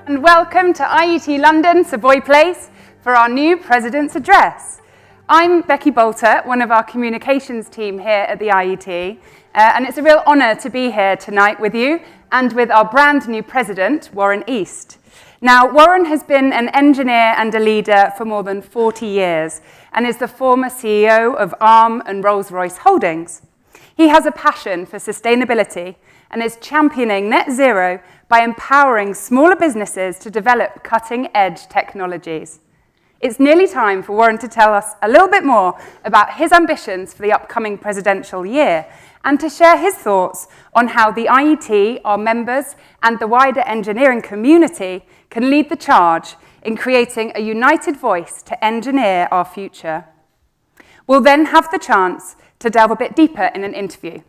And welcome to IET London, Savoy Place, for our new President's Address. I'm Becky Bolter, one of our communications team here at the IET, and it's a real honour to be here tonight with you and with our brand new President, Warren East. Now, Warren has been an engineer and a leader for more than 40 years and is the former CEO of Arm and Rolls-Royce Holdings. He has a passion for sustainability and is championing net zero by empowering smaller businesses to develop cutting-edge technologies. It's nearly time for Warren to tell us a little bit more about his ambitions for the upcoming presidential year and to share his thoughts on how the IET, our members, and the wider engineering community can lead the charge in creating a united voice to engineer our future. We'll then have the chance to delve a bit deeper in an interview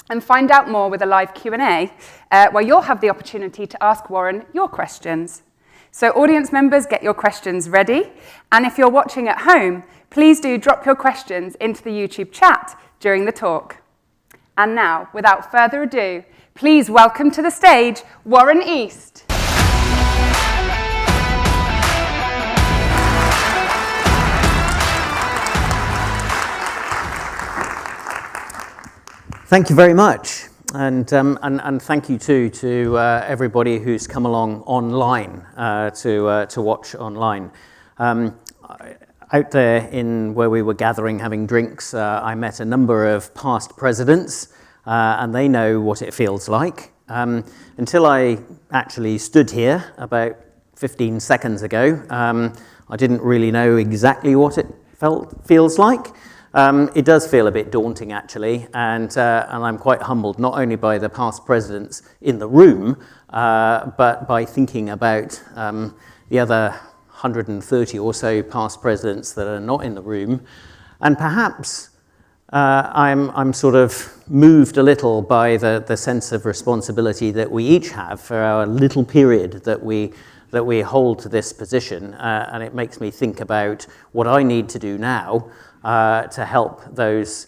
and find out more with a live Q&A, where you'll have the opportunity to ask Warren your questions. So audience members, get your questions ready. And if you're watching at home, please do drop your questions into the YouTube chat during the talk. And now, without further ado, please welcome to the stage, Warren East. Thank you very much, and thank you too to everybody who's come along online to watch online. Out there in where we were gathering, having drinks, I met a number of past presidents, and they know what it feels like. Until I actually stood here about 15 seconds ago, I didn't really know exactly what it feels like. It does feel a bit daunting, actually, and I'm quite humbled, not only by the past presidents in the room, but by thinking about the other 130 or so past presidents that are not in the room. And perhaps I'm sort of moved a little by the sense of responsibility that we each have for our little period that we hold to this position, and it makes me think about what I need to do now to help those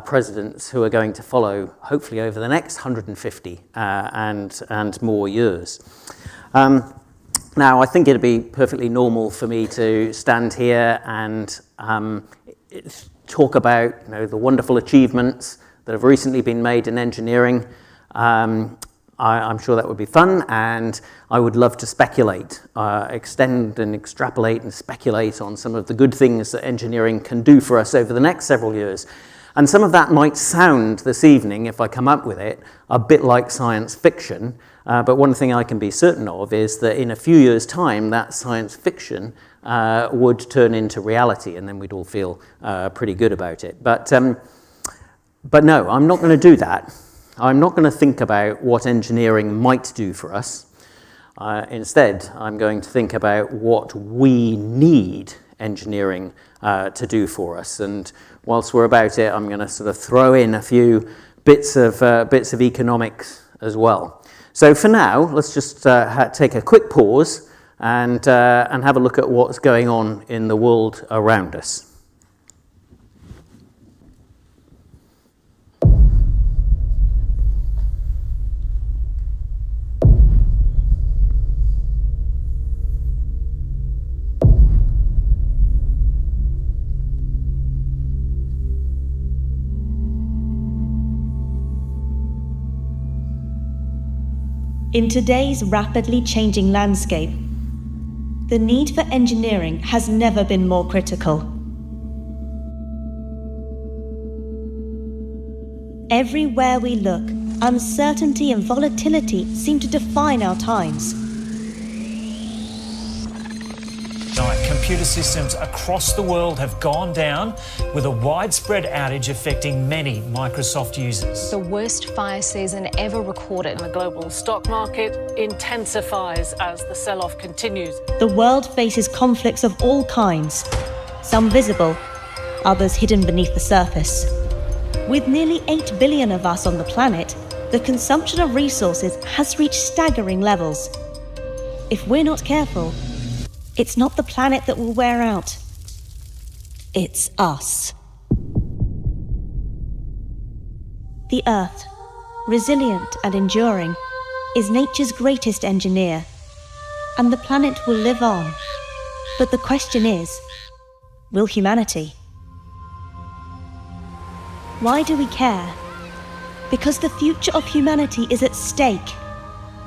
presidents who are going to follow, hopefully over the next 150 and more years. Now, I think it'd be perfectly normal for me to stand here and talk about the wonderful achievements that have recently been made in engineering. I'm sure that would be fun, and I would love to speculate, extend and extrapolate and speculate on some of the good things that engineering can do for us over the next several years. And some of that might sound this evening, if I come up with it, a bit like science fiction, but one thing I can be certain of is that in a few years' time, that science fiction would turn into reality, and then we'd all feel pretty good about it. But no, I'm not going to do that. I'm not going to think about what engineering might do for us. Instead, I'm going to think about what we need engineering to do for us. And whilst we're about it, I'm going to sort of throw in a few bits of economics as well. So for now, let's just take a quick pause and have a look at what's going on in the world around us. In today's rapidly changing landscape, the need for engineering has never been more critical. Everywhere we look, uncertainty and volatility seem to define our times. Computer systems across the world have gone down, with a widespread outage affecting many Microsoft users. The worst fire season ever recorded. The global stock market intensifies as the sell-off continues. The world faces conflicts of all kinds, some visible, others hidden beneath the surface. With nearly 8 billion of us on the planet, the consumption of resources has reached staggering levels. If we're not careful, it's not the planet that will wear out. It's us. The Earth, resilient and enduring, is nature's greatest engineer. and the planet will live on. But the question is, will humanity? Why do we care? Because the future of humanity is at stake.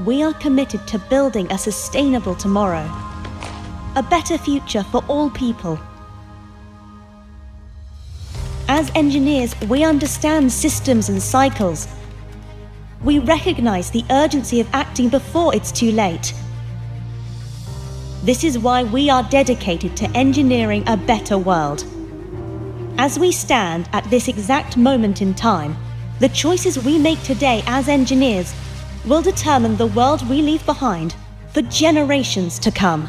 We are committed to building a sustainable tomorrow, a better future for all people. As engineers, we understand systems and cycles. We recognize the urgency of acting before it's too late. This is why we are dedicated to engineering a better world. As we stand at this exact moment in time, the choices we make today as engineers will determine the world we leave behind for generations to come.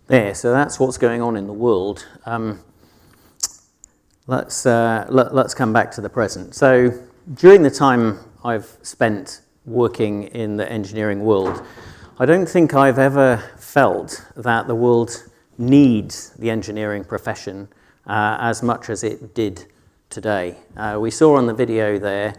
There, so that's what's going on in the world. Let's come back to the present. So during the time I've spent working in the engineering world, I don't think I've ever felt that the world needs the engineering profession as much as it did today. We saw on the video there,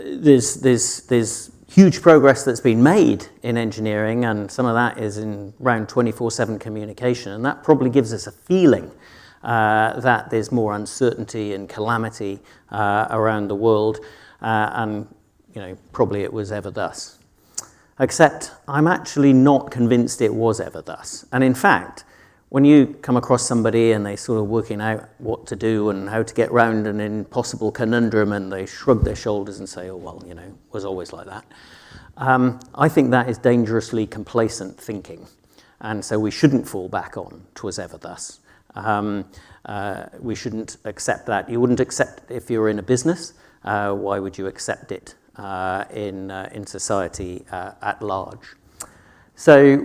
there's huge progress that's been made in engineering, and some of that is in around 24/7 communication, and that probably gives us a feeling that there's more uncertainty and calamity around the world, and probably it was ever thus. Except I'm actually not convinced it was ever thus. And in fact, when you come across somebody and they're sort of working out what to do and how to get round an impossible conundrum, and they shrug their shoulders and say, oh, well, it was always like that. I think that is dangerously complacent thinking. And so we shouldn't fall back on, 'twas ever thus. We shouldn't accept that. You wouldn't accept if you were in a business. Why would you accept it in society at large? So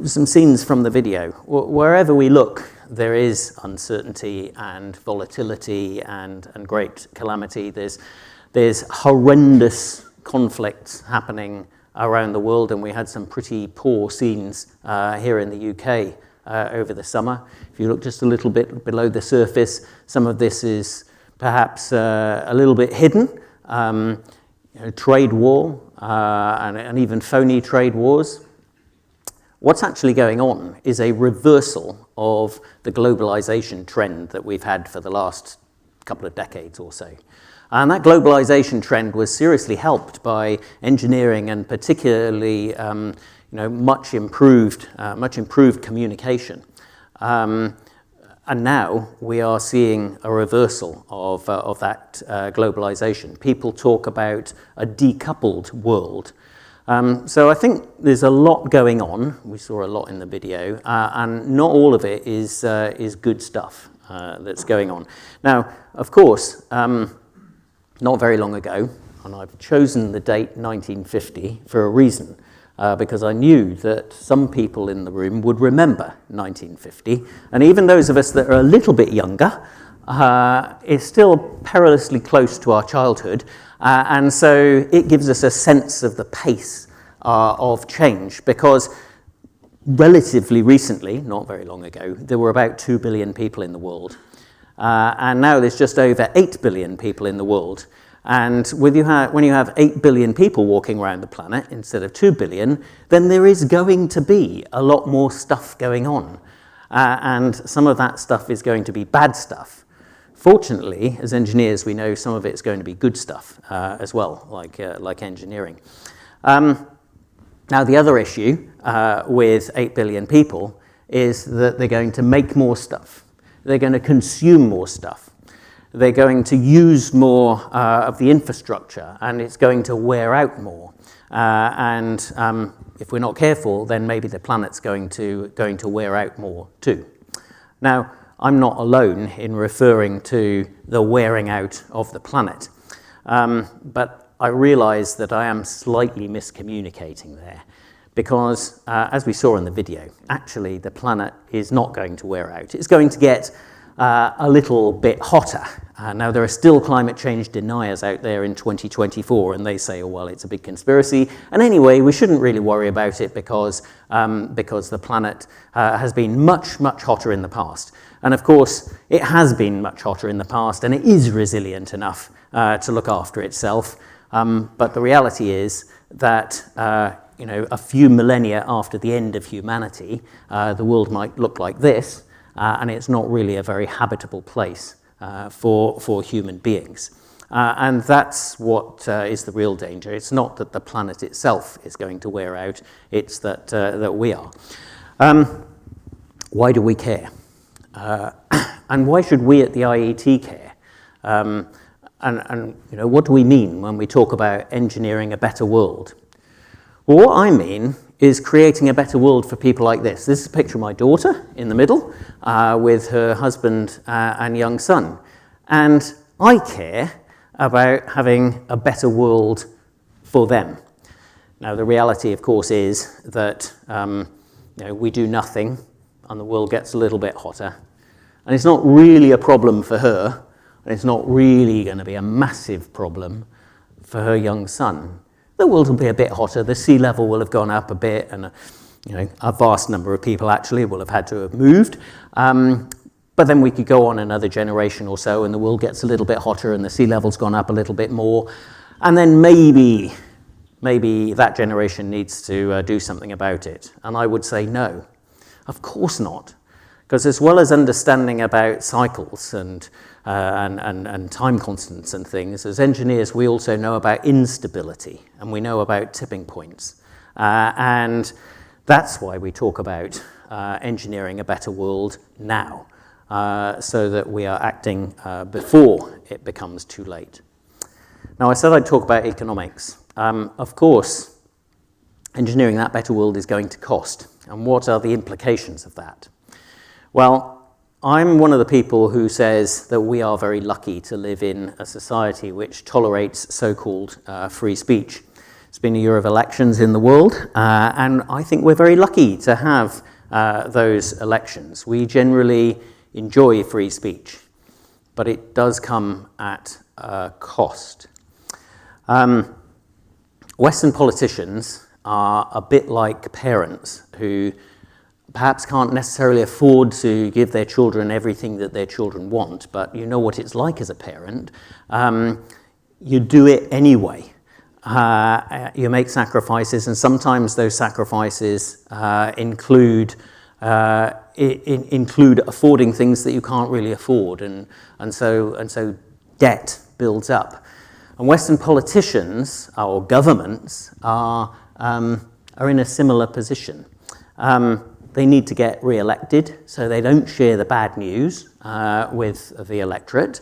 some scenes from the video. Wherever we look, there is uncertainty and volatility and great calamity. There's horrendous conflicts happening around the world, and we had some pretty poor scenes here in the UK over the summer. If you look just a little bit below the surface, some of this is perhaps a little bit hidden. Trade war and even phony trade wars. What's actually going on is a reversal of the globalization trend that we've had for the last couple of decades or so. And that globalization trend was seriously helped by engineering, and particularly much improved communication. And now we are seeing a reversal of that globalization. People talk about a decoupled world. So I think there's a lot going on. We saw a lot in the video, and not all of it is good stuff that's going on. Now, of course, not very long ago, and I've chosen the date 1950 for a reason, because I knew that some people in the room would remember 1950, and even those of us that are a little bit younger, it's still perilously close to our childhood, and so it gives us a sense of the pace of change, because relatively recently, not very long ago, there were about 2 billion people in the world, and now there's just over 8 billion people in the world. And when you have 8 billion people walking around the planet instead of 2 billion, then there is going to be a lot more stuff going on. And some of that stuff is going to be bad stuff. Fortunately, as engineers, we know some of it's going to be good stuff as well, like engineering. Now, the other issue with 8 billion people is that they're going to make more stuff. They're going to consume more stuff. They're going to use more of the infrastructure, and it's going to wear out more. And if we're not careful, then maybe the planet's going to wear out more too. Now, I'm not alone in referring to the wearing out of the planet, but I realize that I am slightly miscommunicating there, because as we saw in the video, actually the planet is not going to wear out. It's going to get a little bit hotter. Now, there are still climate change deniers out there in 2024, and they say, oh, well, it's a big conspiracy. And anyway, we shouldn't really worry about it because the planet has been much, much hotter in the past. And of course, it has been much hotter in the past, and it is resilient enough to look after itself. But the reality is that a few millennia after the end of humanity, the world might look like this, and it's not really a very habitable place for human beings. And that's what is the real danger. It's not that the planet itself is going to wear out, it's that we are. Why do we care? And why should we at the IET care? And what do we mean when we talk about engineering a better world? Well, what I mean is creating a better world for people like this. This is a picture of my daughter in the middle with her husband and young son. And I care about having a better world for them. Now, the reality, of course, is that we do nothing and the world gets a little bit hotter. And it's not really a problem for her, and it's not really going to be a massive problem for her young son. The world will be a bit hotter, the sea level will have gone up a bit, and a vast number of people actually will have had to have moved. But then we could go on another generation or so, and the world gets a little bit hotter, and the sea level's gone up a little bit more. And then maybe that generation needs to do something about it. And I would say no, of course not. Because as well as understanding about cycles and time constants and things, as engineers we also know about instability and we know about tipping points. And that's why we talk about engineering a better world now, so that we are acting before it becomes too late. Now, I said I'd talk about economics. Of course, engineering that better world is going to cost. And what are the implications of that? Well, I'm one of the people who says that we are very lucky to live in a society which tolerates so-called free speech. It's been a year of elections in the world, and I think we're very lucky to have those elections. We generally enjoy free speech, but it does come at a cost. Western politicians are a bit like parents who perhaps can't necessarily afford to give their children everything that their children want, but you know what it's like as a parent. You do it anyway. You make sacrifices, and sometimes those sacrifices include affording things that you can't really afford, and so debt builds up. And Western politicians or governments are in a similar position. They need to get re-elected, so they don't share the bad news with the electorate.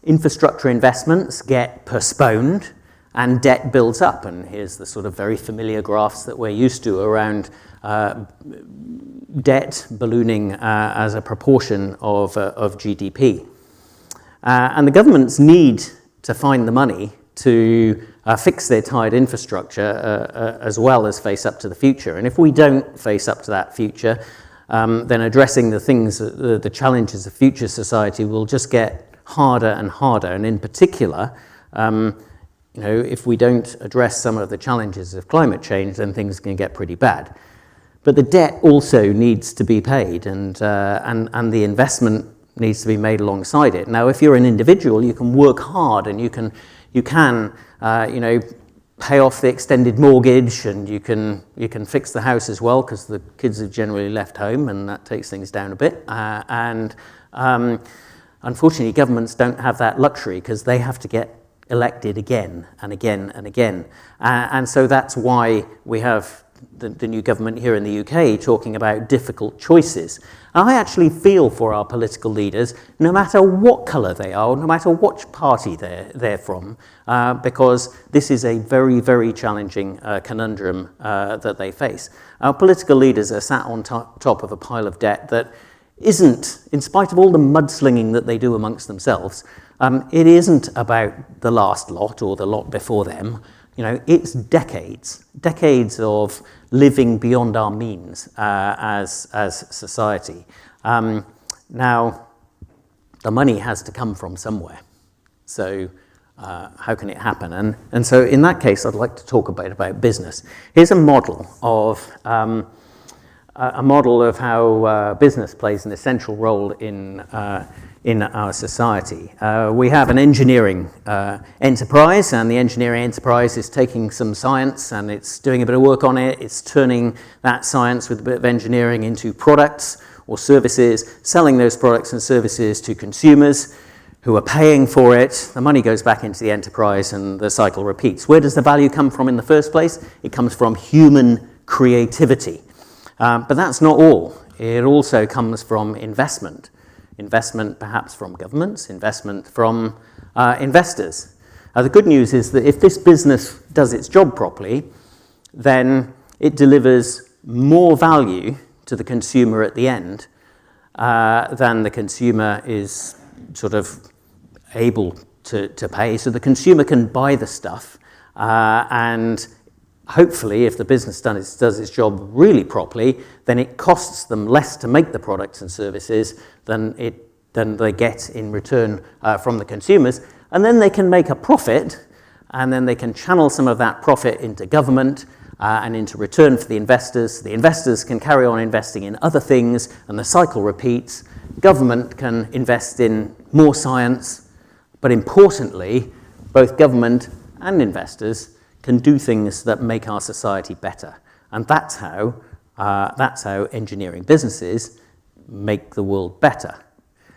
Infrastructure investments get postponed, and debt builds up. And here's the sort of very familiar graphs that we're used to around debt ballooning as a proportion of GDP. And the governments need to find the money to fix their tired infrastructure as well as face up to the future. And if we don't face up to that future, then addressing the things, the challenges of future society will just get harder and harder. And in particular, if we don't address some of the challenges of climate change, then things can get pretty bad. But the debt also needs to be paid, and the investment needs to be made alongside it. Now, if you're an individual, you can work hard, and you can pay off the extended mortgage, and you can fix the house as well, because the kids have generally left home, and that takes things down a bit. Unfortunately, governments don't have that luxury, because they have to get elected again and again and again. And so that's why we have the new government here in the UK talking about difficult choices. And I actually feel for our political leaders, no matter what colour they are, no matter what party they're from, because this is a very, very challenging conundrum that they face. Our political leaders are sat on top of a pile of debt that isn't, in spite of all the mudslinging that they do amongst themselves, it isn't about the last lot or the lot before them. It's decades of living beyond our means as society. Now, the money has to come from somewhere. So how can it happen? And so in that case, I'd like to talk a bit about business. Here's a model of how business plays an essential role in our society. We have an engineering enterprise, and the engineering enterprise is taking some science and it's doing a bit of work on it. It's turning that science with a bit of engineering into products or services, selling those products and services to consumers who are paying for it. The money goes back into the enterprise and the cycle repeats. Where does the value come from in the first place? It comes from human creativity. But that's not all. It also comes from investment. Investment perhaps from governments, investment from investors. The good news is that if this business does its job properly, then it delivers more value to the consumer at the end than the consumer is sort of able to pay. So the consumer can buy the stuff and hopefully if the business does its job really properly, then it costs them less to make the products and services than they get in return from the consumers. And then they can make a profit, and then they can channel some of that profit into government and into return for the investors. The investors can carry on investing in other things, and the cycle repeats. Government can invest in more science, but importantly, both government and investors can do things that make our society better. And that's how engineering businesses make the world better.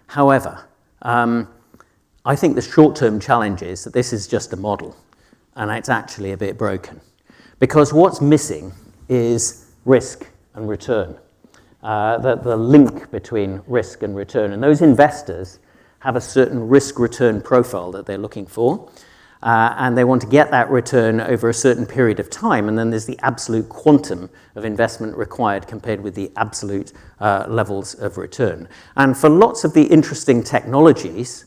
However, I think the short-term challenge is that this is just a model, and it's actually a bit broken. Because what's missing is risk and return, the link between risk and return. And those investors have a certain risk-return profile that they're looking for, and they want to get that return over a certain period of time, and then there's the absolute quantum of investment required compared with the absolute levels of return. And for lots of the interesting technologies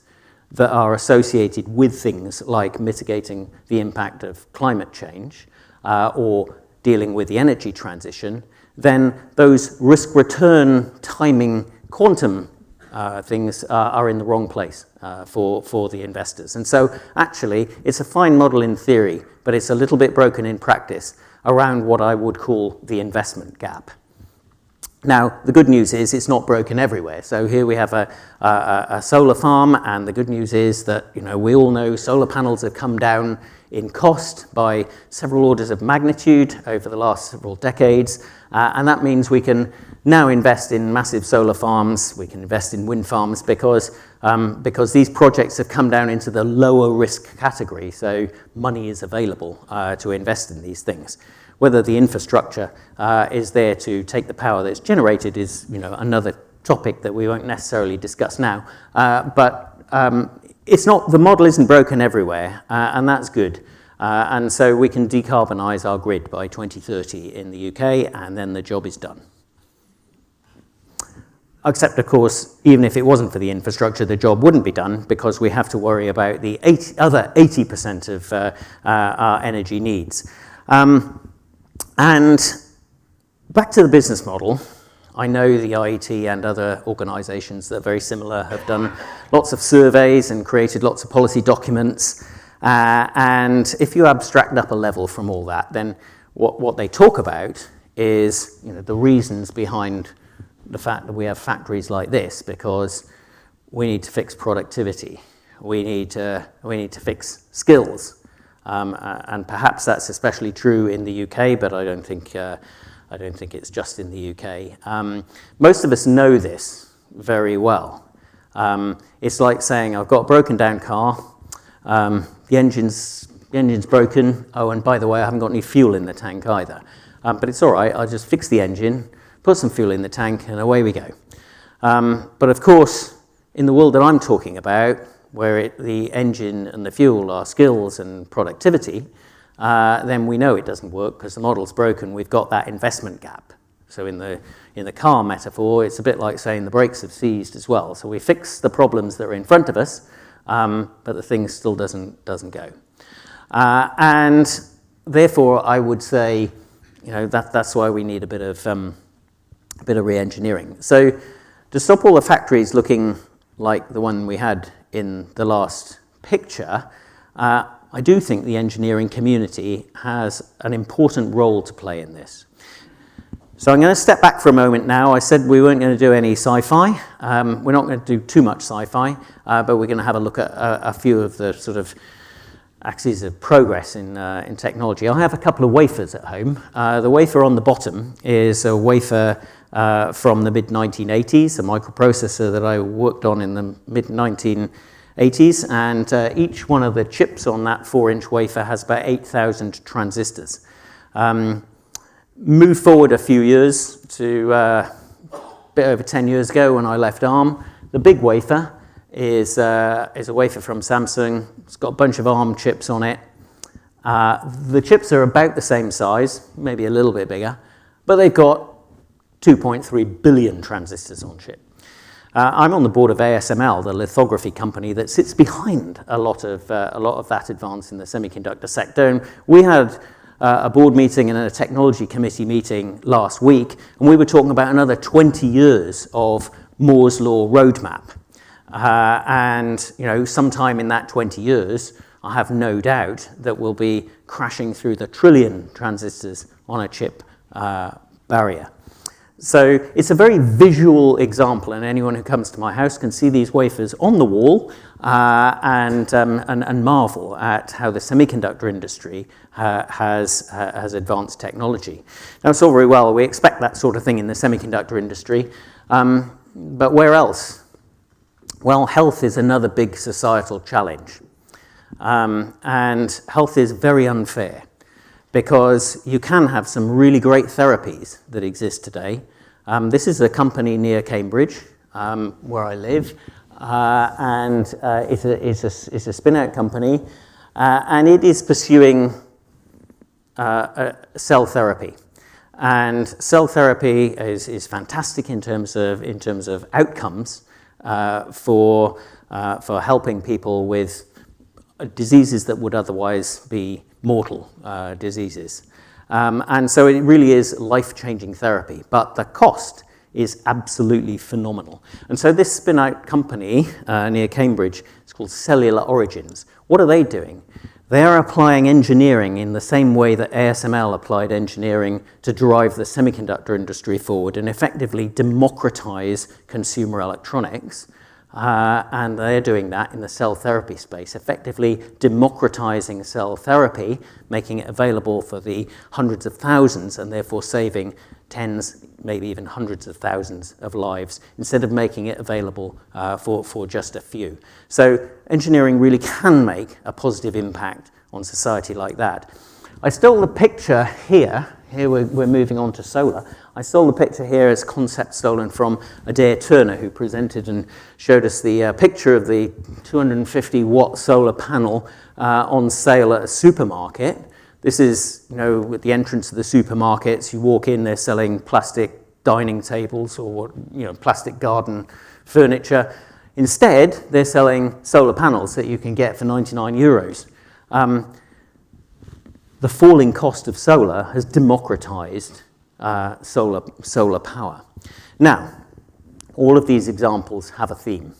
that are associated with things like mitigating the impact of climate change or dealing with the energy transition, then those risk-return timing quantum things are in the wrong place for the investors. And so actually it's a fine model in theory, but it's a little bit broken in practice around what I would call the investment gap. Now, the good news is it's not broken everywhere. So here we have a solar farm, and the good news is that, you know, we all know solar panels have come down in cost by several orders of magnitude over the last several decades, and that means we can now invest in massive solar farms, we can invest in wind farms because these projects have come down into the lower risk category, so money is available to invest in these things. Whether the infrastructure is there to take the power that's generated is, you know, another topic that we won't necessarily discuss now. But it's not, the model isn't broken everywhere, and that's good. And so we can decarbonise our grid by 2030 in the UK, and then the job is done. Except, of course, even if it wasn't for the infrastructure, the job wouldn't be done because we have to worry about the other 80% of our energy needs. And back to the business model, I know the IET and other organisations that are very similar have done lots of surveys and created lots of policy documents. And if you abstract up a level from all that, then what they talk about is, you know, the reasons behind the fact that we have factories like this, because we need to fix productivity, we need to fix skills. And perhaps that's especially true in the UK, but I don't think it's just in the UK. Most of us know this very well. It's like saying, I've got a broken down car, the engine's broken, oh, and by the way, I haven't got any fuel in the tank either. But it's all right, I'll just fix the engine, put some fuel in the tank, and away we go. But of course, in the world that I'm talking about, where the engine and the fuel are skills and productivity, then we know it doesn't work because the model's broken. We've got that investment gap. So in the car metaphor, it's a bit like saying the brakes have seized as well. So we fix the problems that are in front of us, but the thing still doesn't go. And therefore, I would say, you know, that's why we need a bit of re-engineering. So To stop all the factories looking like the one we had in the last picture, I do think the engineering community has an important role to play in this. So I'm going to step back for a moment now. I said we weren't going to do any sci-fi. We're not going to do too much sci-fi, but we're going to have a look at a few of the sort of axes of progress in technology. I have a couple of wafers at home. The wafer on the bottom is a wafer from the mid-1980s, a microprocessor that I worked on in the mid-1980s, and each one of the chips on that 4-inch wafer has about 8,000 transistors. Move forward a few years to a bit over 10 years ago when I left ARM. The big wafer is a wafer from Samsung. It's got a bunch of ARM chips on it. The chips are about the same size, maybe a little bit bigger, but they've got 2.3 billion transistors on chip. I'm on the board of ASML, the lithography company that sits behind a lot of that advance in the semiconductor sector. And we had a board meeting and a technology committee meeting last week, and we were talking about another 20 years of Moore's Law roadmap. And sometime in that 20 years, I have no doubt that we'll be crashing through the trillion transistors on a chip barrier. So it's a very visual example, and anyone who comes to my house can see these wafers on the wall and marvel at how the semiconductor industry has advanced technology. Now, it's all very well. We expect that sort of thing in the semiconductor industry, but where else? Well, health is another big societal challenge, and health is very unfair, because you can have some really great therapies that exist today. This is a company near Cambridge, where I live, and it's a spin-out company, and it is pursuing cell therapy. And cell therapy is fantastic in terms of outcomes for helping people with diseases that would otherwise be mortal diseases. And so it really is life-changing therapy, but the cost is absolutely phenomenal. And so this spin-out company near Cambridge, it's called Cellular Origins. What are they doing? They are applying engineering in the same way that ASML applied engineering to drive the semiconductor industry forward and effectively democratize consumer electronics. And they're doing that in the cell therapy space, effectively democratizing cell therapy, making it available for the hundreds of thousands and therefore saving tens, maybe even hundreds of thousands of lives, instead of making it available for just a few. So engineering really can make a positive impact on society like that. I stole the picture here. Here we're moving on to solar. I stole the picture here as concept stolen from Adair Turner, who presented and showed us the picture of the 250-watt solar panel on sale at a supermarket. This is, at the entrance of the supermarkets, you walk in, they're selling plastic dining tables or, plastic garden furniture. Instead, they're selling solar panels that you can get for 99 euros. The falling cost of solar has democratized solar power. Now, all of these examples have a theme.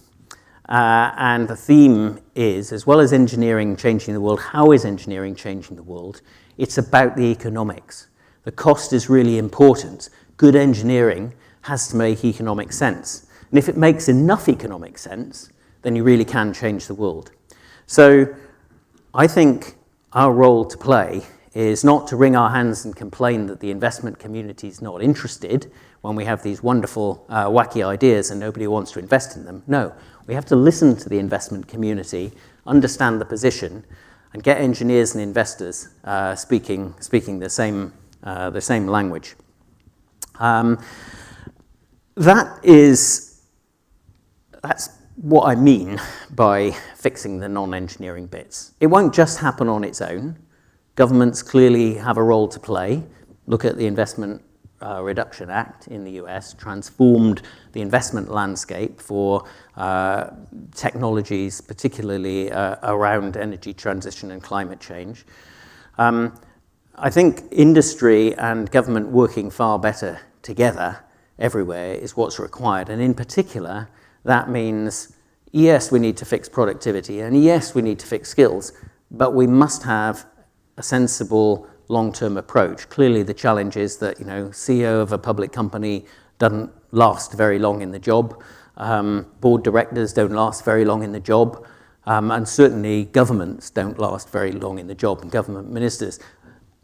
And the theme is, as well as engineering changing the world, how is engineering changing the world? It's about the economics. The cost is really important. Good engineering has to make economic sense. And if it makes enough economic sense, then you really can change the world. So I think our role to play is not to wring our hands and complain that the investment community is not interested when we have these wonderful, wacky ideas and nobody wants to invest in them. No, we have to listen to the investment community, understand the position, and get engineers and investors speaking the same language. That's what I mean by fixing the non-engineering bits. It won't just happen on its own. Governments clearly have a role to play. Look at the Investment Reduction Act in the US, transformed the investment landscape for technologies, particularly around energy transition and climate change. I think industry and government working far better together everywhere is what's required. And in particular, that means, yes, we need to fix productivity, and yes, we need to fix skills, but we must have a sensible long-term approach. Clearly, the challenge is that, CEO of a public company doesn't last very long in the job. Board directors don't last very long in the job. And certainly governments don't last very long in the job, and government ministers.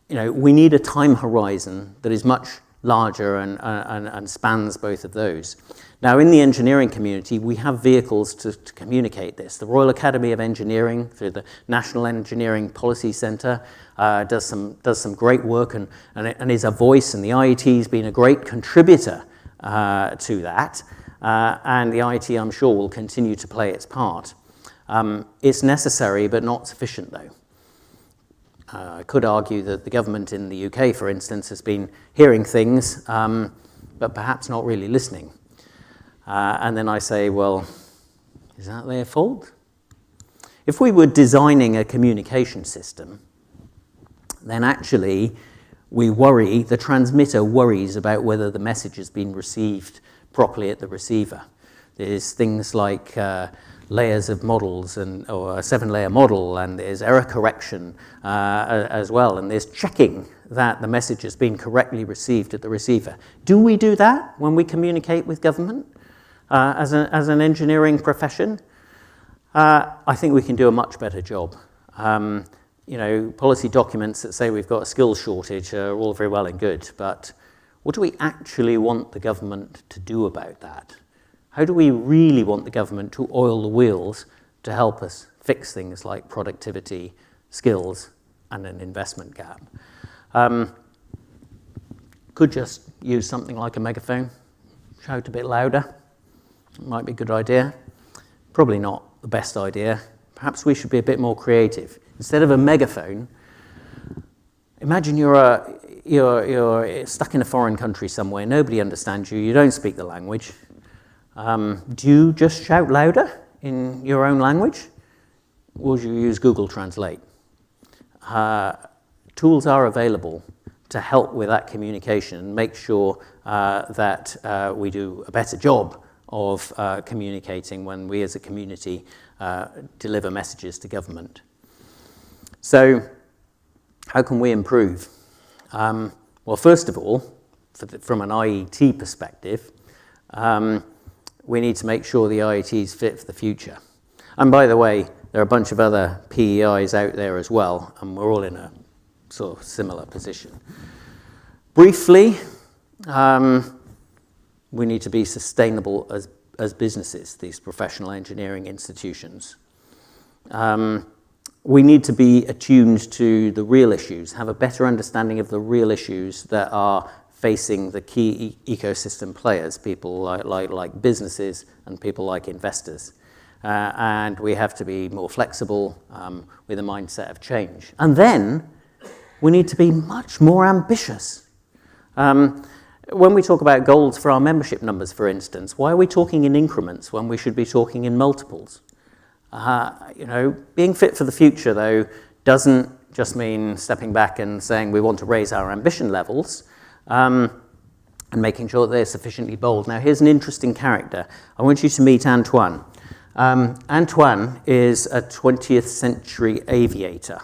We need a time horizon that is much larger and spans both of those. Now, in the engineering community, we have vehicles to communicate this. The Royal Academy of Engineering, through the National Engineering Policy Centre, does some great work and is a voice, and the IET has been a great contributor to that. And the IET, I'm sure, will continue to play its part. It's necessary, but not sufficient, though. I could argue that the government in the UK, for instance, has been hearing things, but perhaps not really listening. And then I say, well, is that their fault? If we were designing a communication system, then actually the transmitter worries about whether the message has been received properly at the receiver. There's things like layers of models or a 7-layer model, and there's error correction as well, and there's checking that the message has been correctly received at the receiver. Do we do that when we communicate with government as an engineering profession? I think we can do a much better job. Policy documents that say we've got a skills shortage are all very well and good, but what do we actually want the government to do about that? How do we really want the government to oil the wheels to help us fix things like productivity, skills, and an investment gap? Could just use something like a megaphone, shout a bit louder. It might be a good idea. Probably not the best idea. Perhaps we should be a bit more creative. Instead of a megaphone, imagine you're stuck in a foreign country somewhere, nobody understands you, you don't speak the language. Do you just shout louder in your own language? Or do you use Google Translate? Tools are available to help with that communication and make sure that we do a better job of communicating when we as a community deliver messages to government. So, how can we improve? Well, first of all, from an IET perspective, we need to make sure the IET is fit for the future. And by the way, there are a bunch of other PEIs out there as well, and we're all in a sort of similar position. Briefly, we need to be sustainable as businesses, these professional engineering institutions. We need to be attuned to the real issues, have a better understanding of the real issues that are facing the key ecosystem players, people like businesses and people like investors. And we have to be more flexible with a mindset of change. And then we need to be much more ambitious. When we talk about goals for our membership numbers, for instance, why are we talking in increments when we should be talking in multiples? Being fit for the future, though, doesn't just mean stepping back and saying we want to raise our ambition levels and making sure that they're sufficiently bold. Now, here's an interesting character. I want you to meet Antoine. Antoine is a 20th century aviator.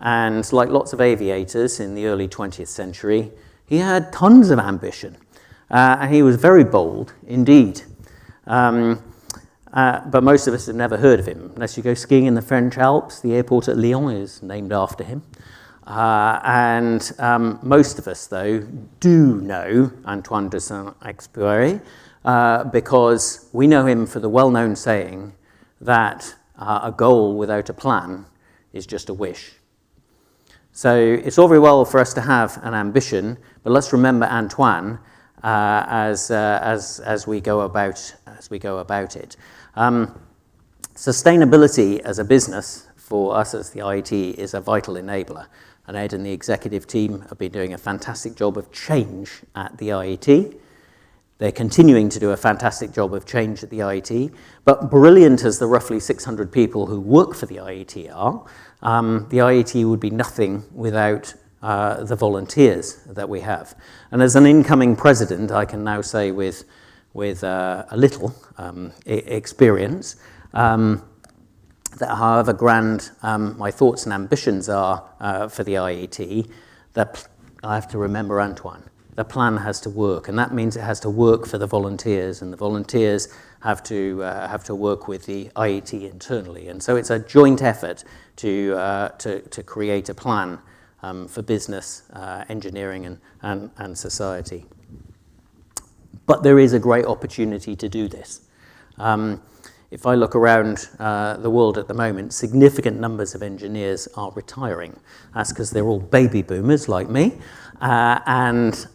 And like lots of aviators in the early 20th century, he had tons of ambition. And he was very bold indeed. But most of us have never heard of him. Unless you go skiing in the French Alps, the airport at Lyon is named after him. And most of us, though, do know Antoine de Saint-Exupéry because we know him for the well-known saying that a goal without a plan is just a wish. So it's all very well for us to have an ambition, but let's remember Antoine as we go about it. Sustainability as a business for us as the IET is a vital enabler. And Ed and the executive team have been doing a fantastic job of change at the IET. They're continuing to do a fantastic job of change at the IET. But brilliant as the roughly 600 people who work for the IET are, the IET would be nothing without the volunteers that we have. And as an incoming president, I can now say with a little experience that however grand my thoughts and ambitions are for the IET, that I have to remember Antoine. The plan has to work, and that means it has to work for the volunteers, and the volunteers have to work with the IET internally. And so it's a joint effort to create a plan for business, engineering, and society. But there is a great opportunity to do this. If I look around the world at the moment, significant numbers of engineers are retiring. That's because they're all baby boomers like me, and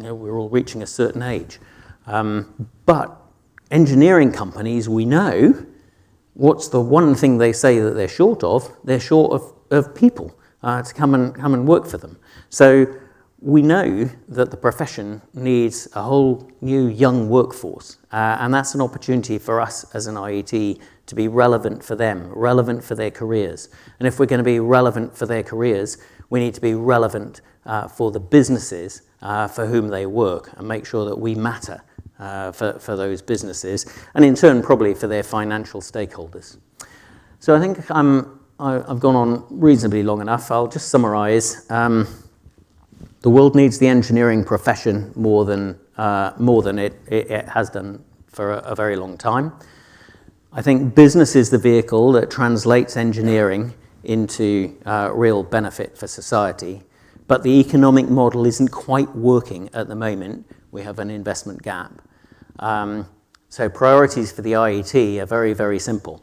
we're all reaching a certain age. But engineering companies, we know, what's the one thing they say that they're short of? They're short of people to come and work for them. So we know that the profession needs a whole new young workforce, and that's an opportunity for us as an IET to be relevant for them, relevant for their careers. And if we're going to be relevant for their careers, we need to be relevant for the businesses for whom they work, and make sure that we matter for those businesses, and in turn probably for their financial stakeholders. So I think I've gone on reasonably long enough. I'll just summarise. The world needs the engineering profession more than it has done for a very long time. I think business is the vehicle that translates engineering into real benefit for society, but the economic model isn't quite working at the moment. We have an investment gap. So priorities for the IET are very, very simple.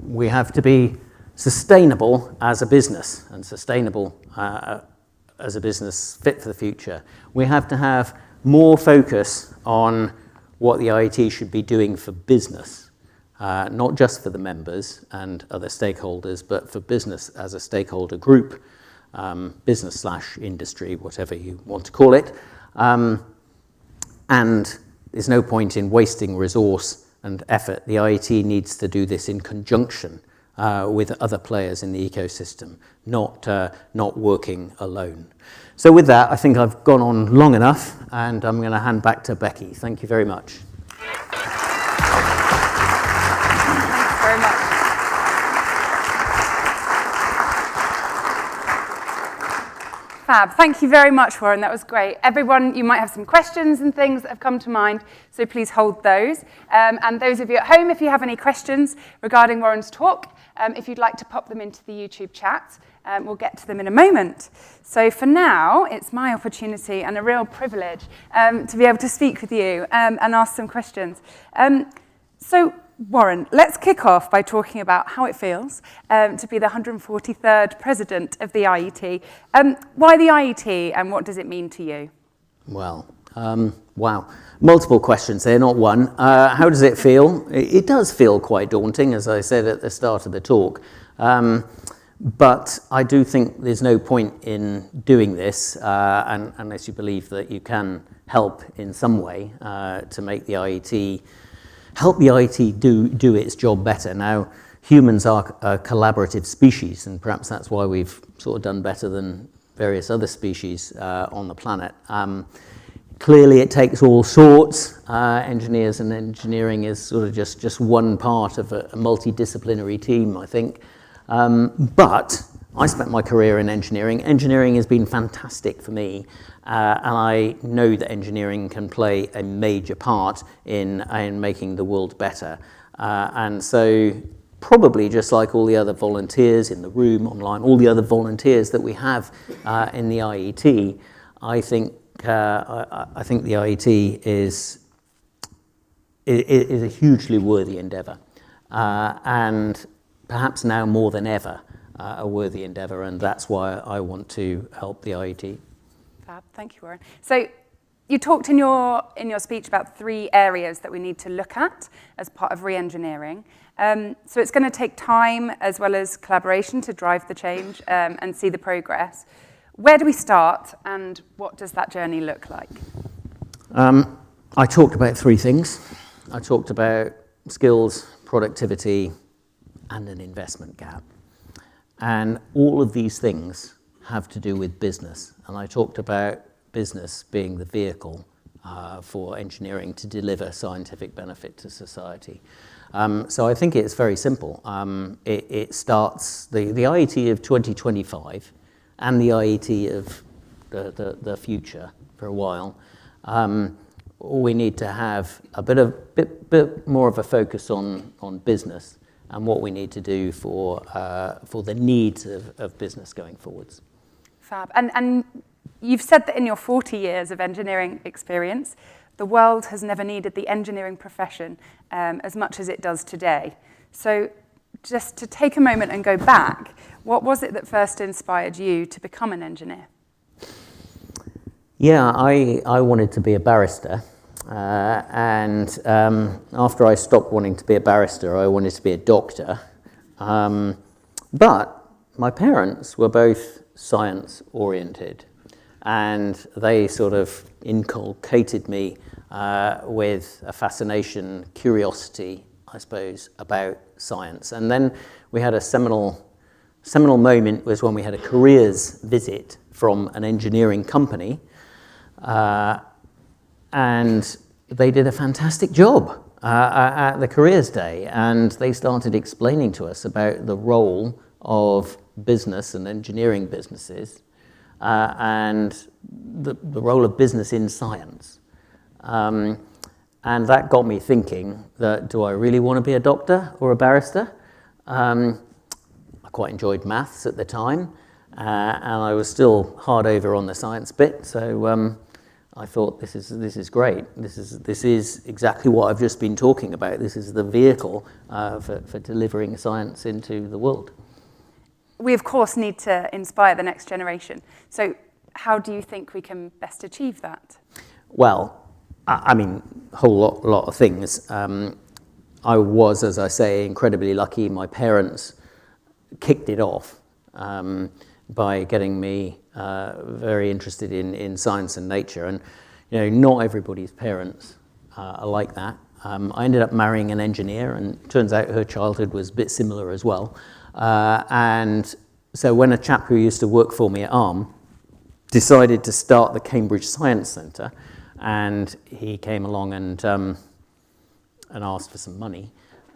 We have to be sustainable as a business, and sustainable as a business fit for the future. We have to have more focus on what the IET should be doing for business, not just for the members and other stakeholders, but for business as a stakeholder group, business/industry, whatever you want to call it. And there's no point in wasting resource and effort. The IET needs to do this in conjunction with other players in the ecosystem, not working alone. So with that, I think I've gone on long enough, and I'm going to hand back to Becky. Thank you very much. Thanks very much. Fab. Thank you very much, Warren. That was great. Everyone, you might have some questions and things that have come to mind, so please hold those. And those of you at home, if you have any questions regarding Warren's talk, if you'd like to pop them into the YouTube chat, we'll get to them in a moment. So for now, it's my opportunity and a real privilege to be able to speak with you and ask some questions. So Warren, let's kick off by talking about how it feels to be the 143rd president of the IET. Why the IET, and what does it mean to you? Well, wow. Multiple questions there, not one. How does it feel? It does feel quite daunting, as I said at the start of the talk. But I do think there's no point in doing this unless you believe that you can help in some way to make the IET, help the IET do its job better. Now, humans are a collaborative species, and perhaps that's why we've sort of done better than various other species on the planet. Clearly, it takes all sorts. Engineers and engineering is sort of just one part of a multidisciplinary team, I think. But I spent my career in engineering. Engineering has been fantastic for me, and I know that engineering can play a major part in making the world better. And so probably just like all the other volunteers in the room, online, all the other volunteers that we have in the IET, I think the IET is a hugely worthy endeavour, and perhaps now more than ever a worthy endeavour, and that's why I want to help the IET. Fab, thank you, Warren. So you talked in your speech about 3 areas that we need to look at as part of re-engineering. So it's going to take time as well as collaboration to drive the change and see the progress. Where do we start, and what does that journey look like? I talked about 3 things. I talked about skills, productivity, and an investment gap. And all of these things have to do with business. And I talked about business being the vehicle for engineering to deliver scientific benefit to society. So I think it's very simple. It starts, the IET of 2025 and the IET of the future for a while, we need to have a bit more of a focus on business and what we need to do for the needs of business going forwards. Fab. And you've said that in your 40 years of engineering experience, the world has never needed the engineering profession as much as it does today. So just to take a moment and go back, what was it that first inspired you to become an engineer? Yeah, I wanted to be a barrister. And after I stopped wanting to be a barrister, I wanted to be a doctor. But my parents were both science-oriented, and they sort of inculcated me with a fascination, curiosity, I suppose, about science. And then we had a seminal moment was when we had a careers visit from an engineering company, and they did a fantastic job at the careers day, and they started explaining to us about the role of business and engineering businesses and the role of business in science. And that got me thinking that, do I really want to be a doctor or a barrister? I quite enjoyed maths at the time, and I was still hard over on the science bit, so I thought this is great. This is exactly what I've just been talking about. This is the vehicle for delivering science into the world. We, of course, need to inspire the next generation. So how do you think we can best achieve that? Well, I mean, a whole lot of things. I was, as I say, incredibly lucky. My parents kicked it off by getting me very interested in science and nature. And, you know, not everybody's parents are like that. I ended up marrying an engineer, and it turns out her childhood was a bit similar as well. And so when a chap who used to work for me at ARM decided to start the Cambridge Science Centre, and he came along and asked for some money,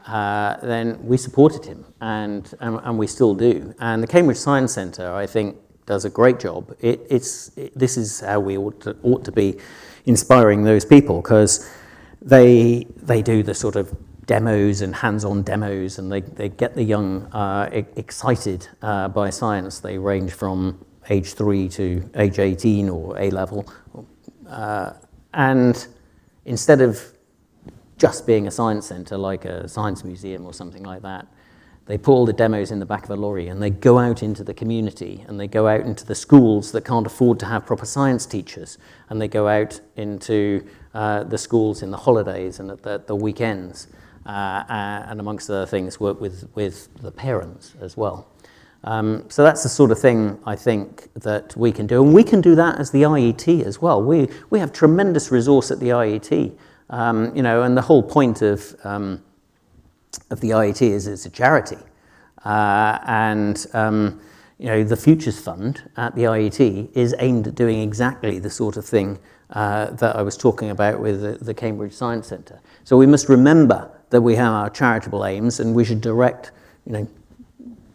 then we supported him, and we still do. And the Cambridge Science Centre, I think, does a great job. This is how we ought to be inspiring those people, because they do the sort of demos and hands-on demos, and they get the young excited by science. They range from age 3 to age 18 or A-level. And instead of just being a science centre like a science museum or something like that, they put all the demos in the back of a lorry, and they go out into the community, and they go out into the schools that can't afford to have proper science teachers, and they go out into the schools in the holidays and at the weekends, and amongst other things work with the parents as well. So that's the sort of thing I think that we can do, and we can do that as the IET as well. We have tremendous resource at the IET, you know, and the whole point of the IET is it's a charity, and you know, the Futures Fund at the IET is aimed at doing exactly the sort of thing that I was talking about with the Cambridge Science Centre. So we must remember that we have our charitable aims, and we should direct, you know,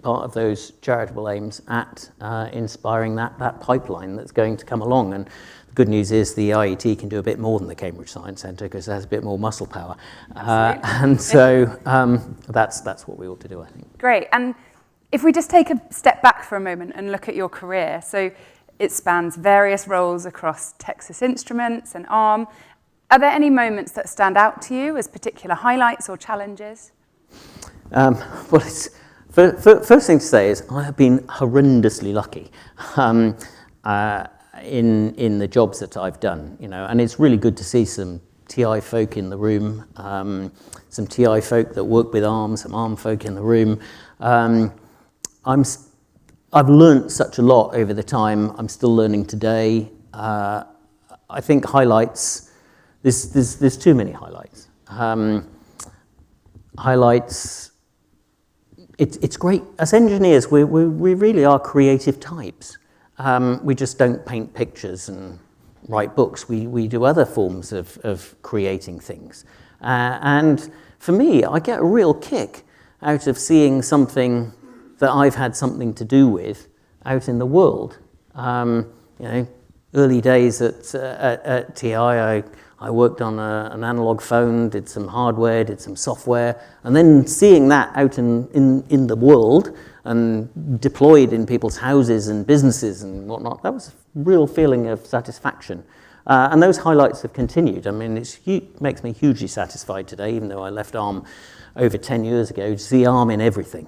part of those charitable aims at inspiring that pipeline that's going to come along. And the good news is the IET can do a bit more than the Cambridge Science Centre, because it has a bit more muscle power. And so that's what we ought to do, I think. Great. And if we just take a step back for a moment and look at your career, so it spans various roles across Texas Instruments and ARM. Are there any moments that stand out to you as particular highlights or challenges? Well, first thing to say is I have been horrendously lucky in the jobs that I've done, you know, and it's really good to see some TI folk in the room, some TI folk that work with ARM, some ARM folk in the room. I've learnt such a lot over the time. I'm still learning today. I think highlights, there's too many highlights. Highlights, it's great. As engineers, we really are creative types. We just don't paint pictures and write books. We do other forms of creating things. And for me, I get a real kick out of seeing something that I've had something to do with out in the world. Early days at TI, I worked on an analog phone, did some hardware, did some software, and then seeing that out in the world and deployed in people's houses and businesses and whatnot, that was a real feeling of satisfaction. And those highlights have continued. I mean, it makes me hugely satisfied today, even though I left ARM over 10 years ago, to see ARM in everything,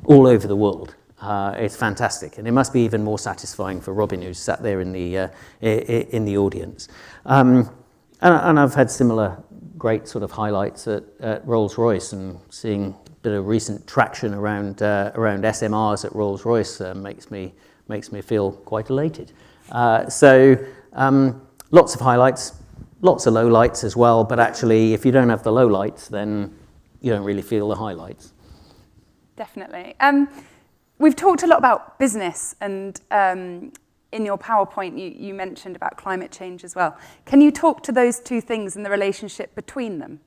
all over the world. It's fantastic, and it must be even more satisfying for Robin, who's sat there in the audience. And I've had similar great sort of highlights at Rolls-Royce, and seeing a bit of recent traction around SMRs at Rolls-Royce makes me feel quite elated. Lots of highlights, lots of lowlights as well, but actually if you don't have the lowlights, then you don't really feel the highlights. Definitely. We've talked a lot about business, and in your PowerPoint you mentioned about climate change as well. Can you talk to those two things and the relationship between them?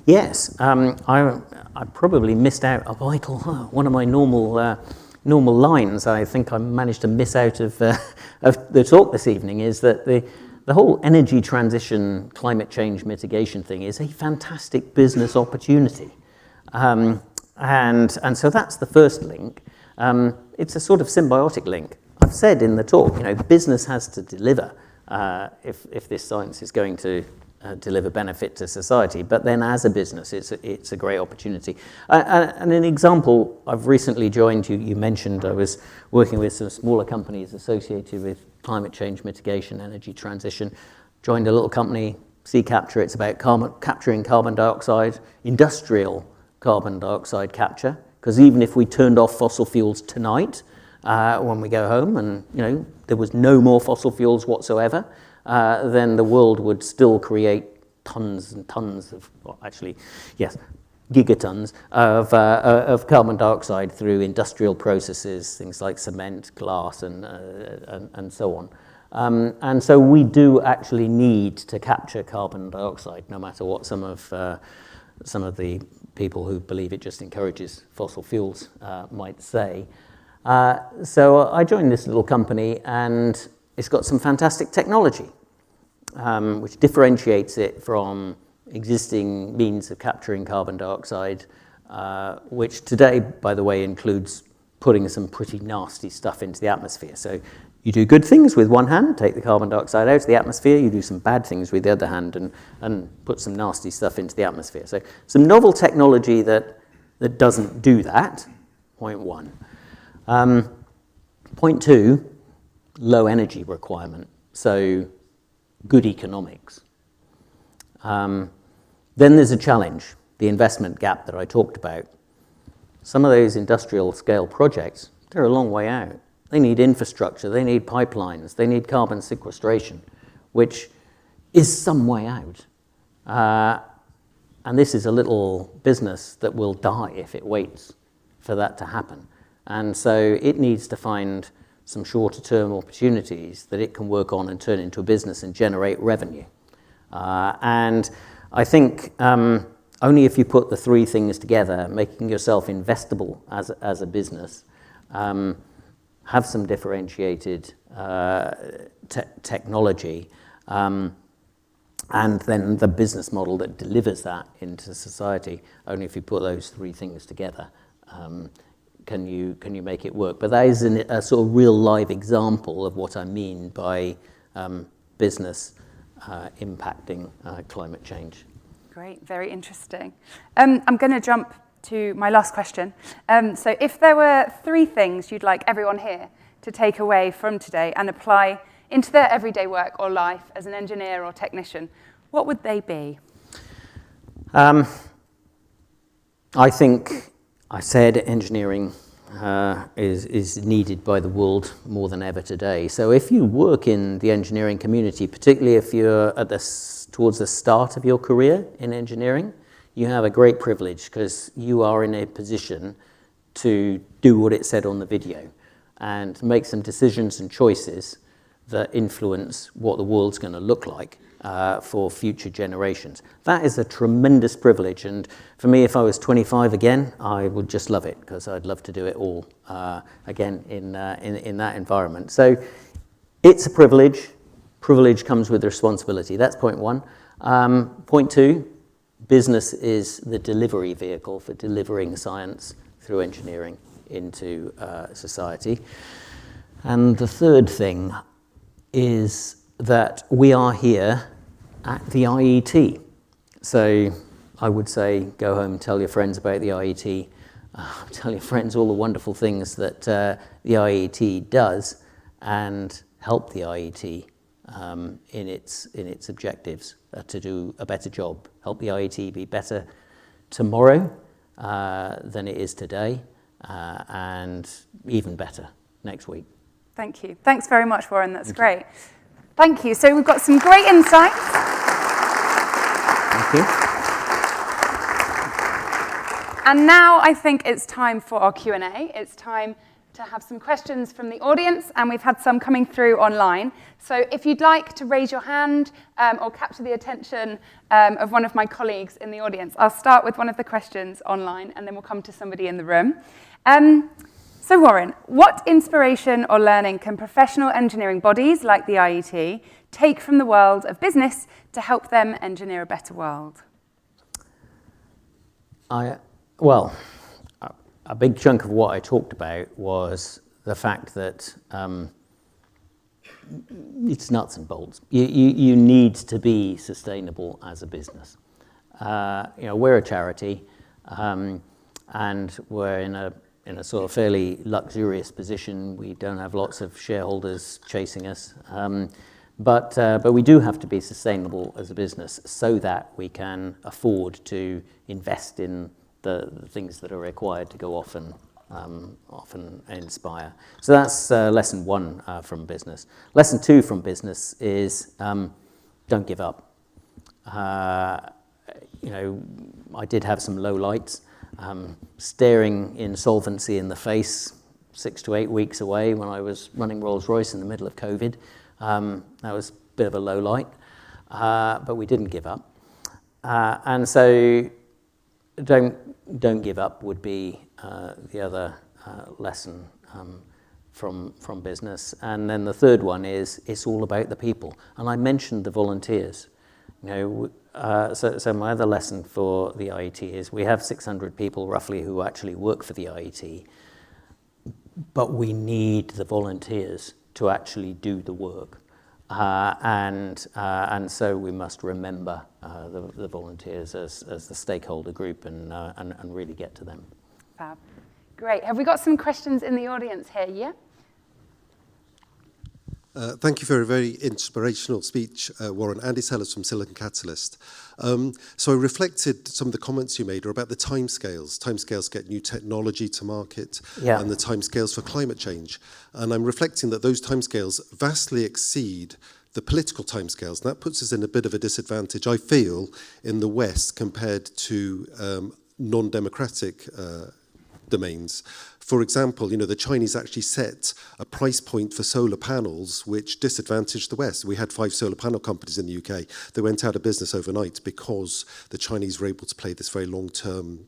Yes. I probably missed out a vital, one of my normal lines I think I managed to miss out of the talk this evening, is that the whole energy transition, climate change mitigation thing is a fantastic business opportunity. And so that's the first link. It's a sort of symbiotic link. I've said in the talk, business has to deliver if this science is going to deliver benefit to society. But then as a business, it's a great opportunity. And an example, I've recently joined, you mentioned I was working with some smaller companies associated with climate change mitigation, energy transition. Joined a little company, Sea Capture. It's about capturing carbon dioxide, industrial carbon dioxide capture. Because even if we turned off fossil fuels tonight, when we go home, and there was no more fossil fuels whatsoever, then the world would still create tons and tons of, gigatons of carbon dioxide through industrial processes, things like cement, glass, and so on. And so we do actually need to capture carbon dioxide, no matter what some of the people who believe it just encourages fossil fuels might say. So I joined this little company, and it's got some fantastic technology, which differentiates it from existing means of capturing carbon dioxide, which today, by the way, includes putting some pretty nasty stuff into the atmosphere. So you do good things with one hand, take the carbon dioxide out of the atmosphere, you do some bad things with the other hand and put some nasty stuff into the atmosphere. So some novel technology that doesn't do that, point one. Point two, low energy requirement, so good economics. Then there's a challenge, the investment gap that I talked about. Some of those industrial scale projects, they're a long way out. They need infrastructure, they need pipelines, they need carbon sequestration, which is some way out. And this is a little business that will die if it waits for that to happen. And so it needs to find some shorter term opportunities that it can work on and turn into a business and generate revenue. And I think only if you put the three things together, making yourself investable as a business, have some differentiated technology, and then the business model that delivers that into society, only if you put those three things together can you make it work. But that is a sort of real live example of what I mean by business impacting climate change. Great, very interesting. I'm going to jump to my last question. So if there were three things you'd like everyone here to take away from today and apply into their everyday work or life as an engineer or technician, what would they be? I think I said engineering is needed by the world more than ever today. So if you work in the engineering community, particularly if you're towards the start of your career in engineering, you have a great privilege because you are in a position to do what it said on the video. and make some decisions and choices that influence what the world's going to look like for future generations. That is a tremendous privilege, and for me, if I was 25 again, I would just love it, because I'd love to do it all again in that environment. So it's a privilege. Privilege comes with responsibility. That's point one. Point two, business is the delivery vehicle for delivering science through engineering into society. And the third thing is that we are here at the IET. So I would say go home and tell your friends about the IET. Tell your friends all the wonderful things that the IET does, and help the IET in its objectives to do a better job. Help the IET be better tomorrow than it is today, and even better next week. Thank you. Thanks very much, Warren. That's great. Thank you. So we've got some great insights. Thank you. And now I think it's time for our Q&A. It's time to have some questions from the audience, and we've had some coming through online. So if you'd like to raise your hand or capture the attention of one of my colleagues in the audience, I'll start with one of the questions online, and then we'll come to somebody in the room. So Warren, what inspiration or learning can professional engineering bodies like the IET take from the world of business to help them engineer a better world? Well, a big chunk of what I talked about was the fact that it's nuts and bolts. You need to be sustainable as a business. We're a charity, and we're in a sort of fairly luxurious position. We don't have lots of shareholders chasing us, but we do have to be sustainable as a business so that we can afford to invest in the things that are required to go off and often inspire. So that's lesson one from business. Lesson two from business is don't give up. I did have some low lights. Staring insolvency in the face 6 to 8 weeks away when I was running Rolls-Royce in the middle of COVID. That was a bit of a low light, but we didn't give up. And so don't give up would be the other lesson from business. And then the third one is it's all about the people. And I mentioned the volunteers. So my other lesson for the IET is we have 600 people roughly who actually work for the IET, but we need the volunteers to actually do the work. And so we must remember the volunteers as the stakeholder group and really get to them. Fab. Great. Have we got some questions in the audience here? Yeah? Thank you for a very inspirational speech, Warren. Andy Sellers from Silicon Catalyst. So I reflected some of the comments you made are about the timescales. Timescales get new technology to market, and the timescales for climate change. And I'm reflecting that those timescales vastly exceed the political timescales. And that puts us in a bit of a disadvantage, I feel, in the West compared to non-democratic domains. For example, the Chinese actually set a price point for solar panels which disadvantaged the West. We had 5 solar panel companies in the UK that went out of business overnight because the Chinese were able to play this very long-term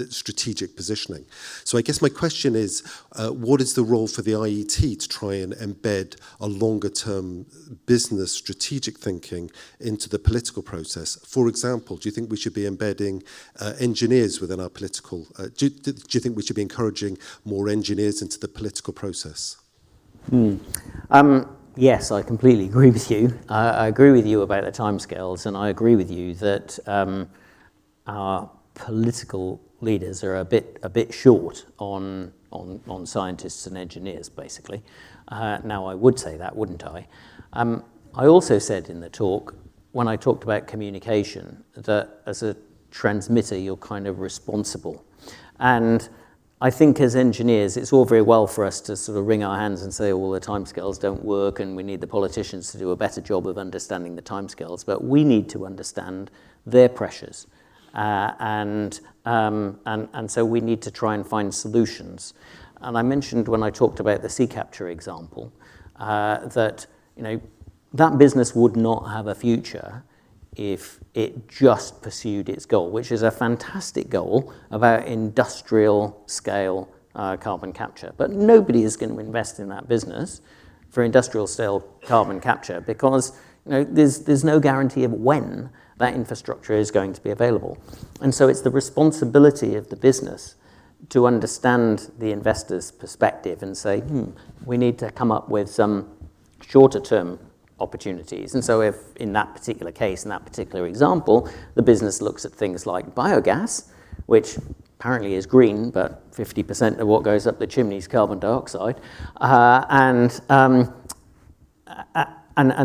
strategic positioning. So I guess my question is, what is the role for the IET to try and embed a longer-term business strategic thinking into the political process? For example, do you think we should be embedding engineers within our political... do you think we should be encouraging more engineers into the political process? Yes, I completely agree with you. I agree with you about the timescales, and I agree with you that our political leaders are a bit short on scientists and engineers, basically. Now, I would say that, wouldn't I? I also said in the talk, when I talked about communication, that as a transmitter, you're kind of responsible. And I think as engineers, it's all very well for us to sort of wring our hands and say, well, the timescales don't work and we need the politicians to do a better job of understanding the timescales, but we need to understand their pressures. And so we need to try and find solutions. And I mentioned when I talked about the sea capture example that that business would not have a future if it just pursued its goal, which is a fantastic goal about industrial scale carbon capture. But nobody is going to invest in that business for industrial scale carbon capture because there's no guarantee of when that infrastructure is going to be available. And so it's the responsibility of the business to understand the investor's perspective and say, we need to come up with some shorter term opportunities. And so if in that particular case, in that particular example, the business looks at things like biogas, which apparently is green, but 50% of what goes up the chimney is carbon dioxide, and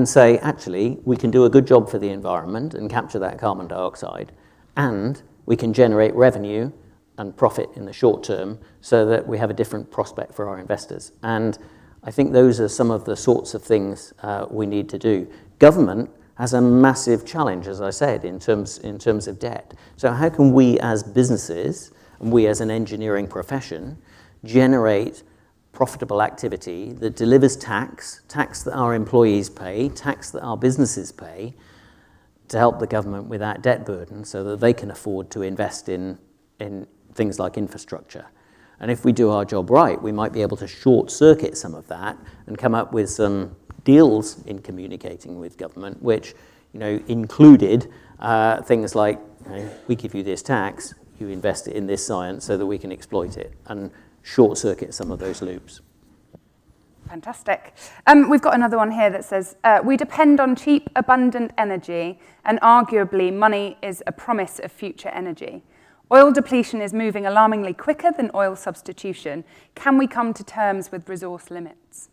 say, actually, we can do a good job for the environment and capture that carbon dioxide, and we can generate revenue and profit in the short term so that we have a different prospect for our investors. And I think those are some of the sorts of things we need to do. Government has a massive challenge, as I said, in terms of debt. So how can we as businesses, and we as an engineering profession, generate profitable activity that delivers tax that our employees pay, tax that our businesses pay, to help the government with that debt burden so that they can afford to invest in things like infrastructure. And if we do our job right, we might be able to short-circuit some of that and come up with some deals in communicating with government, which included things like, we give you this tax, you invest it in this science so that we can exploit it, and short-circuit some of those loops. Fantastic. We've got another one here that says, we depend on cheap, abundant energy, and arguably money is a promise of future energy. Oil depletion is moving alarmingly quicker than oil substitution. Can we come to terms with resource limits?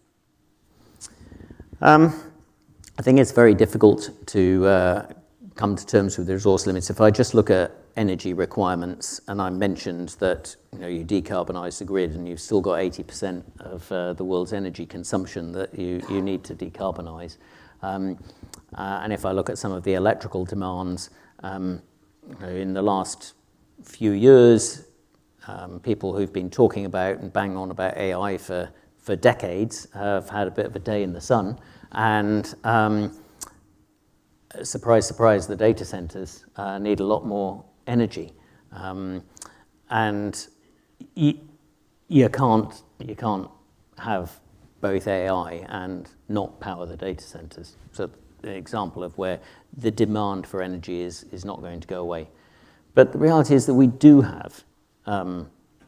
I think it's very difficult to come to terms with the resource limits. If I just look at energy requirements, and I mentioned that you decarbonize the grid and you've still got 80% of the world's energy consumption that you need to decarbonize. And if I look at some of the electrical demands, in the last few years, people who've been talking about and bang on about AI for decades have had a bit of a day in the sun. And surprise, surprise, the data centers need a lot more energy. And you can't have both AI and not power the data centers. So an example of where the demand for energy is not going to go away. But the reality is that we do have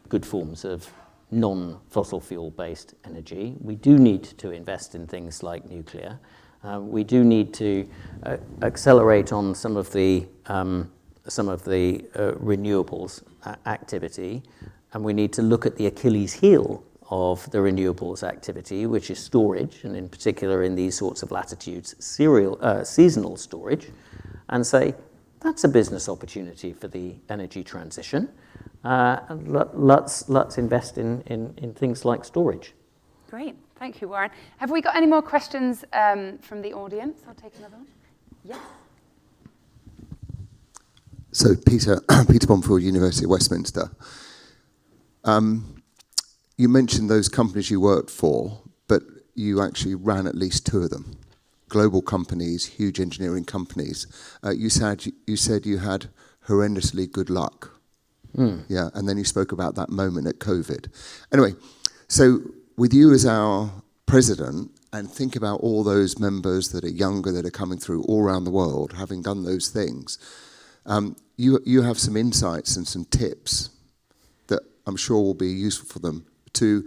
good forms of non-fossil fuel-based energy. We do need to invest in things like nuclear. We do need to accelerate on some of the renewables activity, and we need to look at the Achilles heel of the renewables activity, which is storage, and in particular in these sorts of latitudes, seasonal storage, and say, that's a business opportunity for the energy transition. And let's invest in things like storage. Great, thank you, Warren. Have we got any more questions from the audience? I'll take another one. Yes. So Peter Bomfield, University of Westminster. You mentioned those companies you worked for, but you actually ran at least two of them. Global companies, huge engineering companies. You said you had horrendously good luck. Yeah, and then you spoke about that moment at COVID. Anyway, so with you as our president, and think about all those members that are younger that are coming through all around the world, having done those things. You have some insights and some tips that I'm sure will be useful for them to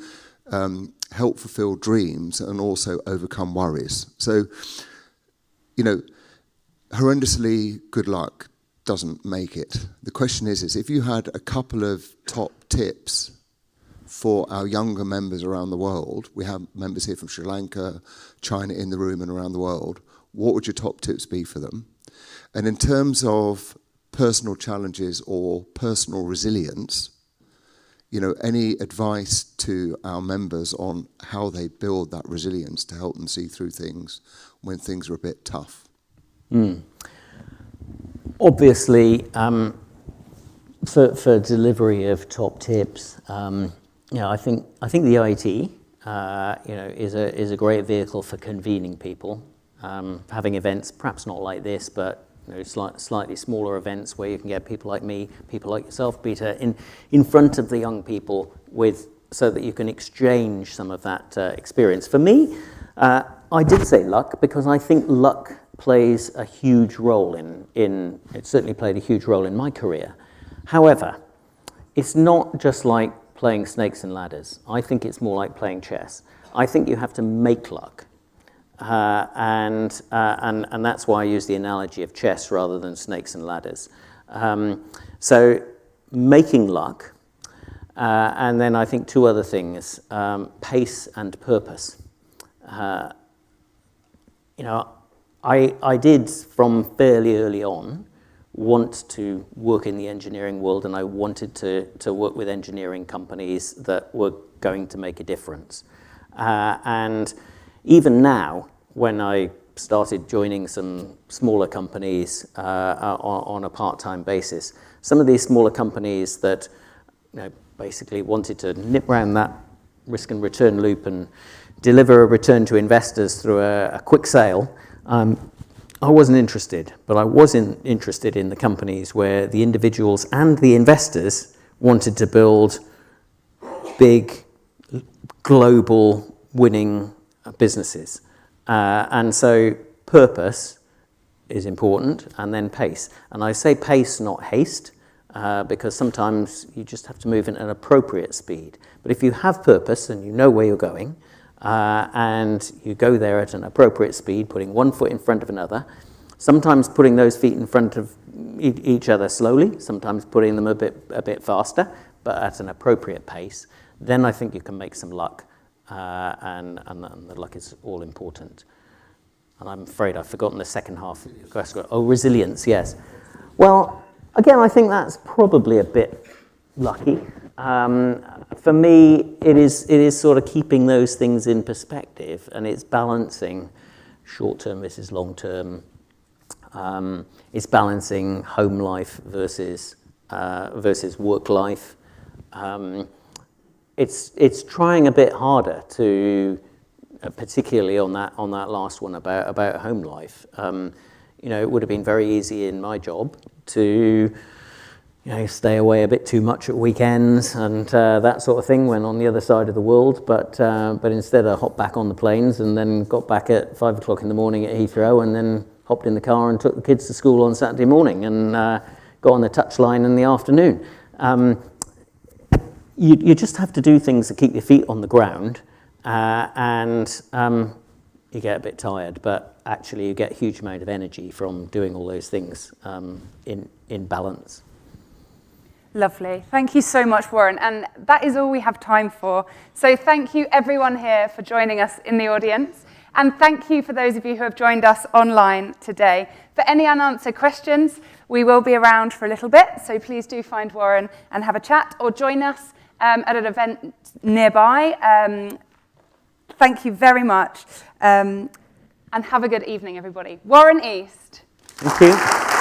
help fulfill dreams and also overcome worries. So, horrendously good luck doesn't make it. The question is if you had a couple of top tips for our younger members around the world, we have members here from Sri Lanka, China in the room and around the world, what would your top tips be for them? And in terms of personal challenges or personal resilience, any advice to our members on how they build that resilience to help them see through things when things are a bit tough? Obviously, for delivery of top tips, I think the IET, is a great vehicle for convening people, having events, perhaps not like this, but slightly smaller events where you can get people like me, people like yourself, Peter, in front of the young people so that you can exchange some of that experience. For me, I did say luck because I think luck plays a huge role it certainly played a huge role in my career. However, it's not just like playing snakes and ladders. I think it's more like playing chess. I think you have to make luck. And that's why I use the analogy of chess rather than snakes and ladders. So making luck, and then I think two other things, pace and purpose. I did from fairly early on want to work in the engineering world, and I wanted to work with engineering companies that were going to make a difference. And even now, when I started joining some smaller companies on a part-time basis, some of these smaller companies that basically wanted to nip around that risk and return loop and deliver a return to investors through a quick sale, I wasn't interested, but I wasn't interested in the companies where the individuals and the investors wanted to build big, global, winning businesses. And so purpose is important, and then pace. And I say pace, not haste, because sometimes you just have to move at an appropriate speed. But if you have purpose and you know where you're going, and you go there at an appropriate speed, putting one foot in front of another, sometimes putting those feet in front of each other slowly, sometimes putting them a bit faster, but at an appropriate pace, then I think you can make some luck, and the luck is all important. And I'm afraid I've forgotten the second half of your question. Oh, resilience, yes. Well, again, I think that's probably a bit lucky. For me, it is sort of keeping those things in perspective, and it's balancing short-term versus long-term. It's balancing home life versus work life. It's trying a bit harder to, particularly on that last one about home life. It would have been very easy in my job to stay away a bit too much at weekends and that sort of thing when on the other side of the world. But instead I hopped back on the planes and then got back at 5 o'clock in the morning at Heathrow and then hopped in the car and took the kids to school on Saturday morning and got on the touchline in the afternoon. You just have to do things to keep your feet on the ground, and you get a bit tired, but actually you get a huge amount of energy from doing all those things in balance. Lovely. Thank you so much, Warren. And that is all we have time for. So thank you everyone here for joining us in the audience. And thank you for those of you who have joined us online today. For any unanswered questions, we will be around for a little bit. So please do find Warren and have a chat or join us at an event nearby. Thank you very much. And have a good evening, everybody. Warren East. Thank you.